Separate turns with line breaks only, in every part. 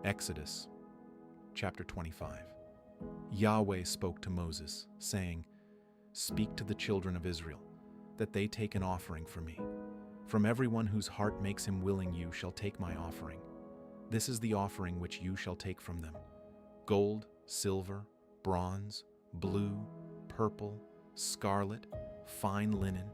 Exodus chapter 25. Yahweh spoke to Moses, saying, "Speak to the children of Israel, that they take an offering for me. From everyone whose heart makes him willing you shall take my offering. This is the offering which you shall take from them: gold, silver, bronze, blue, purple, scarlet, fine linen,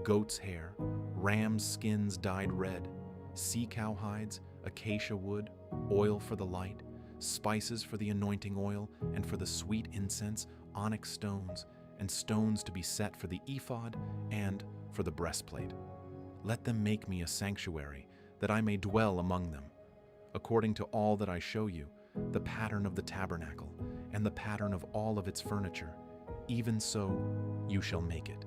goat's hair, ram's skins dyed red, sea-cow hides, acacia wood, oil for the light, spices for the anointing oil and for the sweet incense, onyx stones, and stones to be set for the ephod and for the breastplate. Let them make me a sanctuary, that I may dwell among them. According to all that I show you, the pattern of the tabernacle, and the pattern of all of its furniture, even so you shall make it.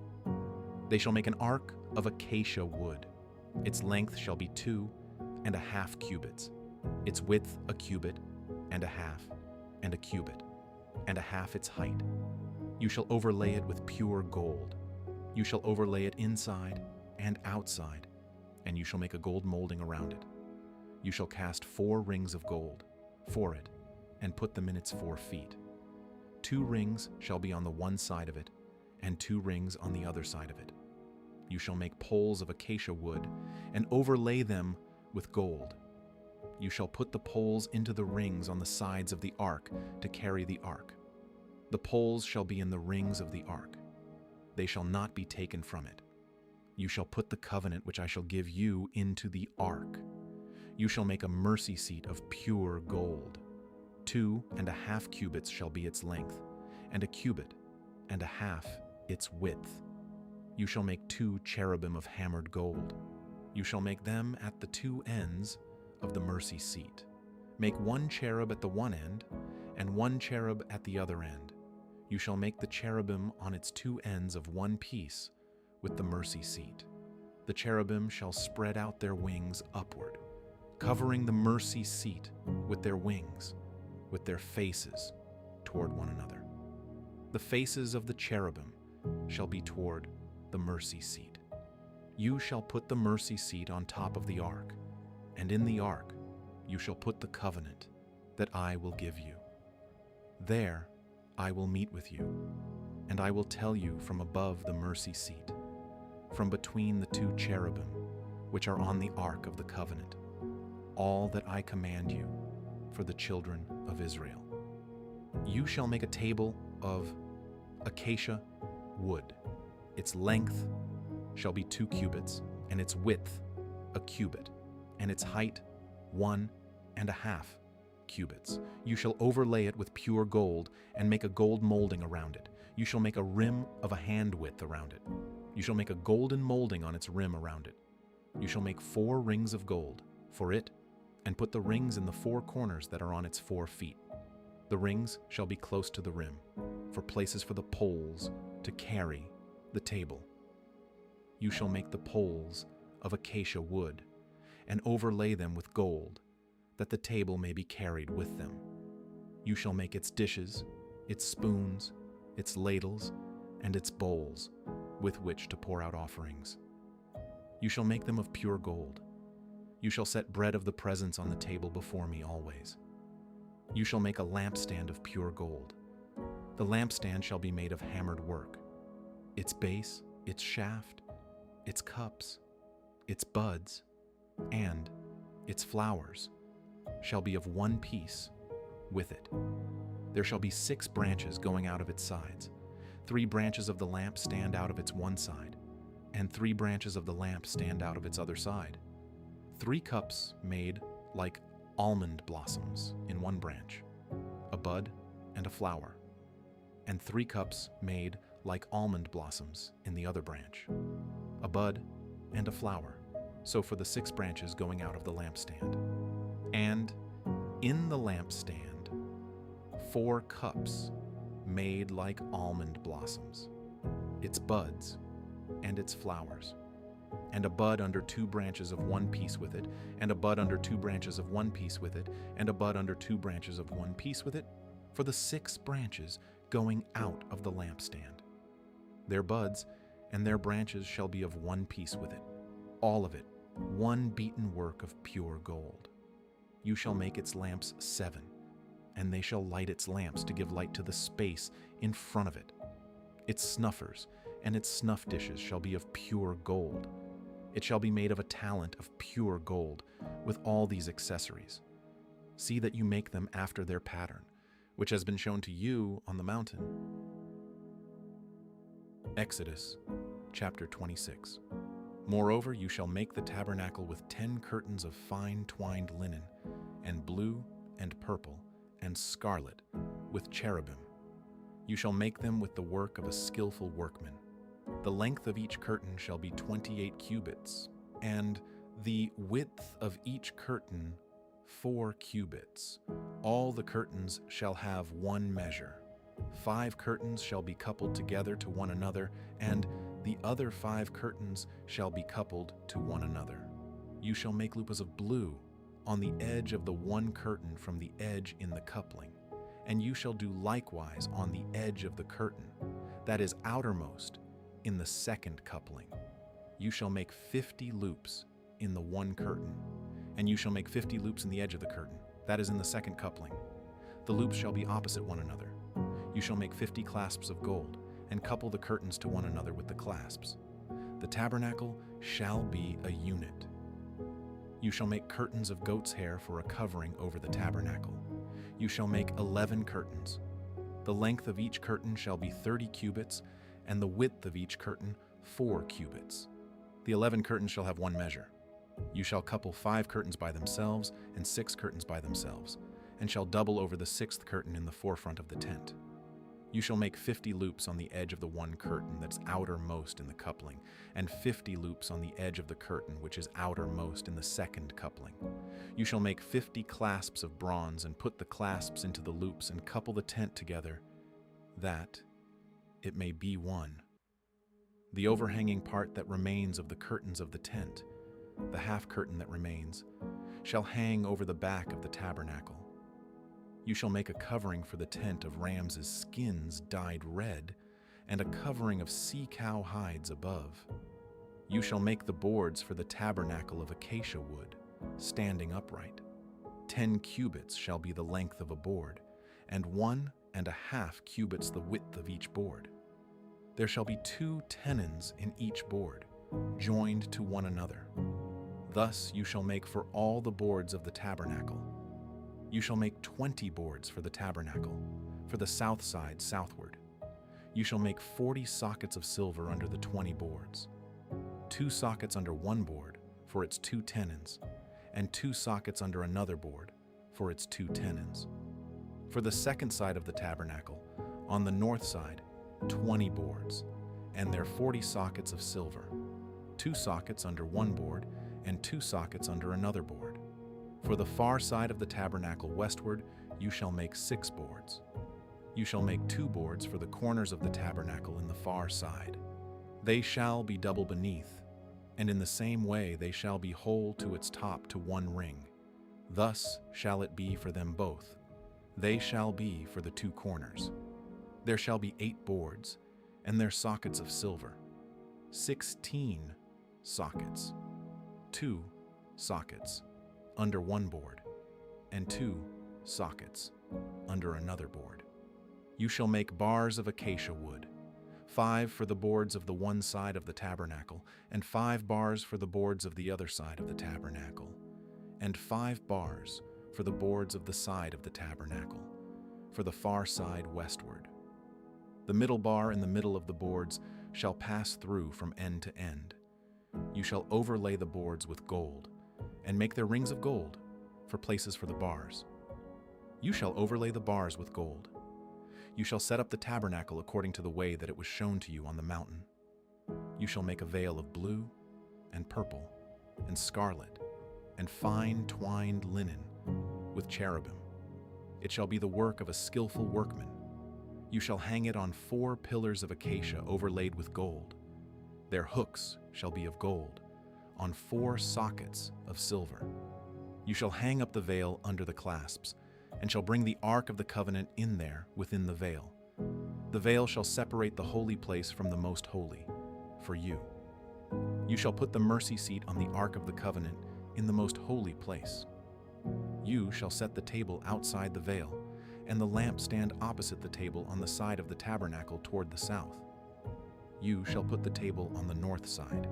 They shall make an ark of acacia wood. Its length shall be 2.5 cubits, its width a cubit and a half, and a cubit and a half its height. You shall overlay it with pure gold. You shall overlay it inside and outside, and you shall make a gold molding around it. You shall cast 4 rings of gold for it, and put them in its 4 feet. 2 rings shall be on the one side of it, and 2 rings on the other side of it. You shall make poles of acacia wood, and overlay them with gold. You shall put the poles into the rings on the sides of the ark to carry the ark. The poles shall be in the rings of the ark. They shall not be taken from it. You shall put the covenant which I shall give you into the ark. You shall make a mercy seat of pure gold. 2.5 cubits shall be its length, and a cubit and a half its width. You shall make 2 cherubim of hammered gold. You shall make them at the 2 ends of the mercy seat. Make 1 cherub at the one end, and 1 cherub at the other end. You shall make the cherubim on its 2 ends of one piece with the mercy seat. The cherubim shall spread out their wings upward, covering the mercy seat with their wings, with their faces toward one another. The faces of the cherubim shall be toward the mercy seat. You shall put the mercy seat on top of the ark, and in the ark you shall put the covenant that I will give you. There I will meet with you, and I will tell you from above the mercy seat, from between the 2 cherubim which are on the ark of the covenant, all that I command you for the children of Israel. You shall make a table of acacia wood. Its length shall be 2 cubits, and its width a cubit, and its height 1.5 cubits. You shall overlay it with pure gold, and make a gold molding around it. You shall make a rim of a hand width around it. You shall make a golden molding on its rim around it. You shall make 4 rings of gold for it, and put the rings in the 4 corners that are on its 4 feet. The rings shall be close to the rim, for places for the poles to carry the table. You shall make the poles of acacia wood, and overlay them with gold, that the table may be carried with them. You shall make its dishes, its spoons, its ladles, and its bowls, with which to pour out offerings. You shall make them of pure gold. You shall set bread of the presence on the table before me always. You shall make a lampstand of pure gold. The lampstand shall be made of hammered work. Its base, its shaft, its cups, its buds, and its flowers shall be of one piece with it. There shall be 6 branches going out of its sides. 3 branches of the lamp stand out of its one side, and 3 branches of the lamp stand out of its other side. 3 cups made like almond blossoms in one branch, a bud and a flower, and 3 cups made like almond blossoms in the other branch, a bud and a flower, so for the 6 branches going out of the lampstand. And in the lampstand 4 cups made like almond blossoms, its buds and its flowers, and a bud under 2 branches of one piece with it, and a bud under 2 branches of one piece with it, and a bud under 2 branches of one piece with it, for the 6 branches going out of the lampstand. Their buds and their branches shall be of one piece with it, all of it one beaten work of pure gold. you shall make its lamps 7, and they shall light its lamps to give light to the space in front of it. Its snuffers and its snuff dishes shall be of pure gold. It shall be made of a talent of pure gold, with all these accessories. See that you make them after their pattern, which has been shown to you on the mountain. Exodus chapter 26. Moreover, you shall make the tabernacle with 10 curtains of fine twined linen, and blue and purple and scarlet, with cherubim. You shall make them with the work of a skillful workman. The length of each curtain shall be 28 cubits, and the width of each curtain 4 cubits. All the curtains shall have one measure. 5 curtains shall be coupled together to one another, and the other 5 curtains shall be coupled to one another. You shall make loopahs of blue on the edge of the one curtain from the edge in the coupling, and you shall do likewise on the edge of the curtain, that is outermost, in the second coupling. You shall make 50 loops in the one curtain, and you shall make 50 loops in the edge of the curtain, that is in the second coupling. The loops shall be opposite one another. You shall make 50 clasps of gold, and couple the curtains to one another with the clasps. The tabernacle shall be a unit. You shall make curtains of goat's hair for a covering over the tabernacle. You shall make 11 curtains. The length of each curtain shall be 30 cubits, and the width of each curtain 4 cubits. The 11 curtains shall have one measure. You shall couple 5 curtains by themselves and 6 curtains by themselves, and shall double over the 6th curtain in the forefront of the tent. You shall make 50 loops on the edge of the one curtain that's outermost in the coupling, and 50 loops on the edge of the curtain which is outermost in the second coupling. You shall make 50 clasps of bronze, and put the clasps into the loops, and couple the tent together, that it may be one. The overhanging part that remains of the curtains of the tent, the half curtain that remains, shall hang over the back of the tabernacle. You shall make a covering for the tent of rams' skins dyed red, and a covering of sea-cow hides above. You shall make the boards for the tabernacle of acacia wood, standing upright. 10 cubits shall be the length of a board, and 1.5 cubits the width of each board. There shall be 2 tenons in each board, joined to one another. Thus you shall make for all the boards of the tabernacle. You shall make 20 boards for the tabernacle, for the south side southward. You shall make 40 sockets of silver under the 20 boards. 2 sockets under one board, for its 2 tenons, and 2 sockets under another board, for its 2 tenons. For the second side of the tabernacle, on the north side, 20 boards, and their 40 sockets of silver. 2 sockets under one board, and 2 sockets under another board. For the far side of the tabernacle westward, you shall make 6 boards. You shall make 2 boards for the corners of the tabernacle in the far side. They shall be double beneath, and in the same way they shall be whole to its top to one ring. Thus shall it be for them both. They shall be for the 2 corners. There shall be 8 boards, and their sockets of silver. 16 sockets. 2 sockets under one board, and 2 sockets under another board. You shall make bars of acacia wood, 5 for the boards of the one side of the tabernacle, and 5 bars for the boards of the other side of the tabernacle, and 5 bars for the boards of the side of the tabernacle, for the far side westward. The middle bar in the middle of the boards shall pass through from end to end. You shall overlay the boards with gold, and make their rings of gold for places for the bars. You shall overlay the bars with gold. You shall set up the tabernacle according to the way that it was shown to you on the mountain. You shall make a veil of blue and purple and scarlet and fine twined linen with cherubim. It shall be the work of a skillful workman. You shall hang it on 4 pillars of acacia overlaid with gold. Their hooks shall be of gold, on 4 sockets of silver. You shall hang up the veil under the clasps, and shall bring the ark of the covenant in there within the veil. The veil shall separate the holy place from the most holy, for you. You shall put the mercy seat on the ark of the covenant in the most holy place. You shall set the table outside the veil, and the lampstand opposite the table on the side of the tabernacle toward the south. You shall put the table on the north side.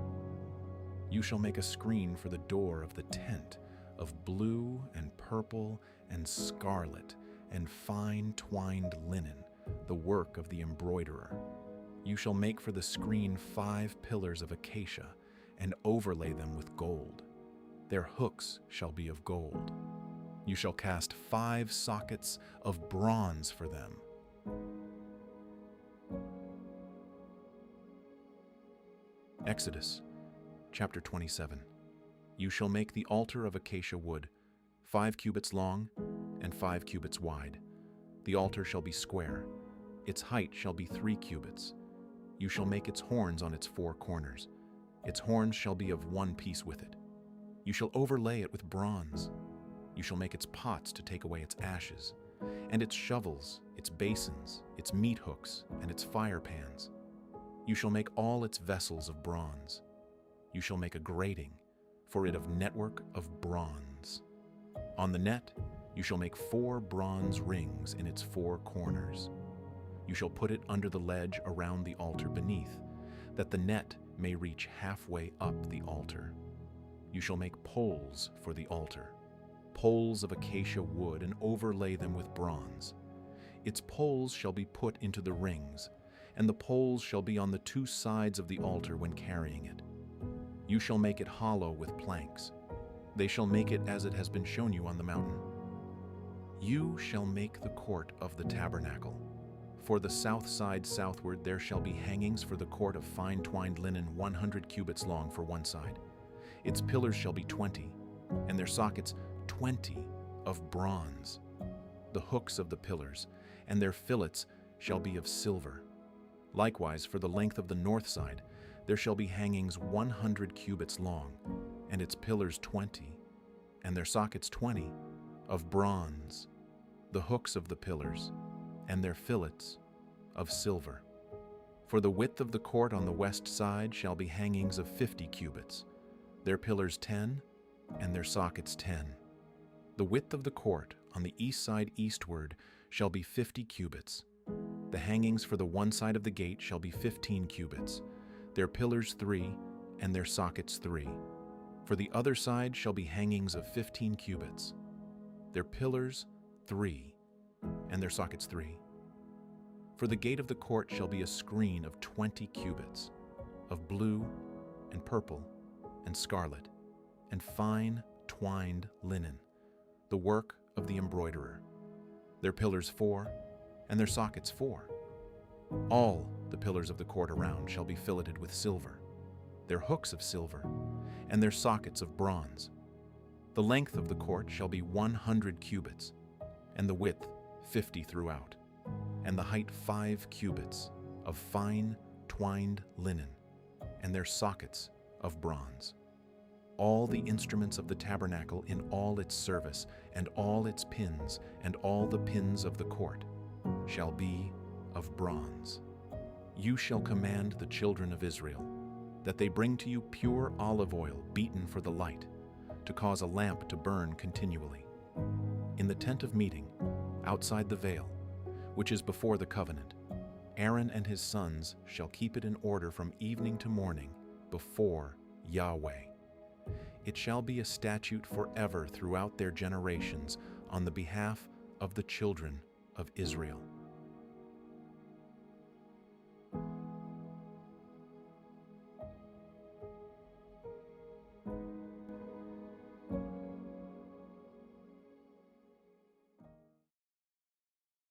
You shall make a screen for the door of the tent of blue and purple and scarlet and fine twined linen, the work of the embroiderer. You shall make for the screen 5 pillars of acacia and overlay them with gold. Their hooks shall be of gold. You shall cast 5 sockets of bronze for them. Exodus chapter 27. You shall make the altar of acacia wood, 5 cubits long and 5 cubits wide. The altar shall be square. Its height shall be 3 cubits. You shall make its horns on its 4 corners. Its horns shall be of one piece with it. You shall overlay it with bronze. You shall make its pots to take away its ashes, and its shovels, its basins, its meat hooks, and its fire pans. You shall make all its vessels of bronze. You shall make a grating for it of network of bronze. On the net you shall make 4 bronze rings in its 4 corners. You shall put it under the ledge around the altar beneath, that the net may reach halfway up the altar. You shall make poles for the altar, poles of acacia wood, and overlay them with bronze. Its poles shall be put into the rings, and the poles shall be on the 2 sides of the altar when carrying it. You shall make it hollow with planks. They shall make it as it has been shown you on the mountain. You shall make the court of the tabernacle. For the south side southward there shall be hangings for the court of fine twined linen 100 cubits long for one side. Its pillars shall be 20, and their sockets 20 of bronze. The hooks of the pillars and their fillets shall be of silver. Likewise, for the length of the north side, there shall be hangings 100 cubits long, and its pillars 20, and their sockets 20, of bronze. The hooks of the pillars and their fillets of silver. For the width of the court on the west side shall be hangings of 50 cubits, their pillars 10, and their sockets 10. The width of the court on the east side eastward shall be 50 cubits. The hangings for the one side of the gate shall be 15 cubits, their pillars 3, and their sockets 3. For the other side shall be hangings of 15 cubits, their pillars 3, and their sockets 3. For the gate of the court shall be a screen of 20 cubits, of blue and purple and scarlet, and fine twined linen, the work of the embroiderer. Their pillars 4, and their sockets 4. All the pillars of the court around shall be filleted with silver, their hooks of silver, and their sockets of bronze. The length of the court shall be 100 cubits, and the width 50 throughout, and the height 5 cubits, of fine twined linen, and their sockets of bronze. All the instruments of the tabernacle in all its service, and all its pins, and all the pins of the court, shall be of bronze. You shall command the children of Israel that they bring to you pure olive oil beaten for the light, to cause a lamp to burn continually. In the tent of meeting, outside the veil, which is before the covenant, Aaron and his sons shall keep it in order from evening to morning before Yahweh. It shall be a statute forever throughout their generations on the behalf of the children of Israel.